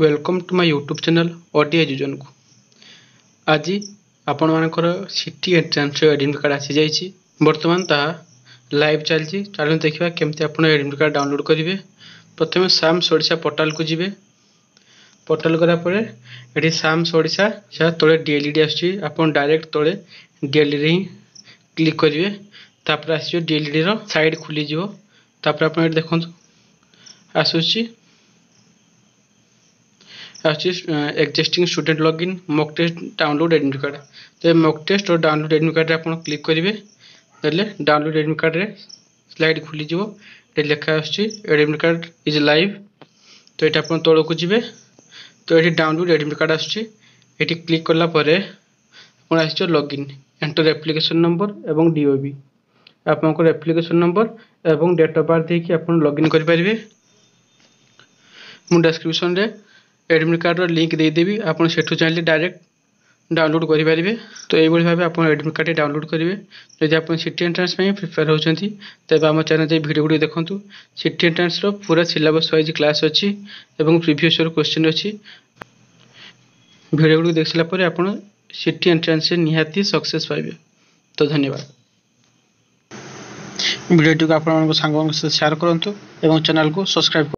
Welcome to my YouTube channel ODI योजन को आज आपण मानकर सिटी एंट्रेंस एडमिट कार्ड आसी जाइए बर्तमान ता लाइव चलती चलो देखा केमती आप एडमिट कार्ड डाउनलोड करेंगे। प्रथम साम्स ओडिशा पोर्टाल को जी पोर्टाल करापर ये साम्स ओडिशा तले डीएलईडी आस डायरेक्ट तले डीएलईडी ही क्लिक करेंगे। तापर आस डीएलईडी साइड खुलीज आप देखो आसूसी existing student login mock test download admit card. तो ये मॉक टेस्ट और डाउनलोड एडमिट कार्ड आप क्लिक करेंगे डाउनलोड एडमिट कार्ड रे स्लाइड खुलीज ये लिखा एडमिट कार्ड इज लाइव। तो ये आप तौल को जी तो ये डाउनलोड एडमिट कार्ड आसुच्छी क्लिक कलापर आप लॉगिन एंटर एप्लिकेशन नंबर एवं डीओबी आपंकर एप्लिकेशन नंबर एवं डेट ऑफ बर्थ देकी आप लॉगिन करेंगे। मु डिस्क्रिप्शन रे एडमिट कार्ड लिंक देदेवी आप चाहिए डायरेक्ट डाउनलोड करेंगे। तो ये भाव आप एडमिट कार्ड डाउनलोड करेंगे। जब आप सिटी एंट्रेंस प्रिपेयर होती तेज आम चैनल वीडियो गुड़ी देखूँ। सिटी एंट्रेंस पूरा सिलेबस वाइज क्लास अच्छी प्रीवियस क्वेश्चन अच्छी वीडियो गुड़ी देख सारापर आप सिटी एंट्रेंस निहाती सक्सेस पाइबे। तो धन्यवाद। वीडियो को आप सांग शेयर करूँ और चैनल को सब्सक्राइब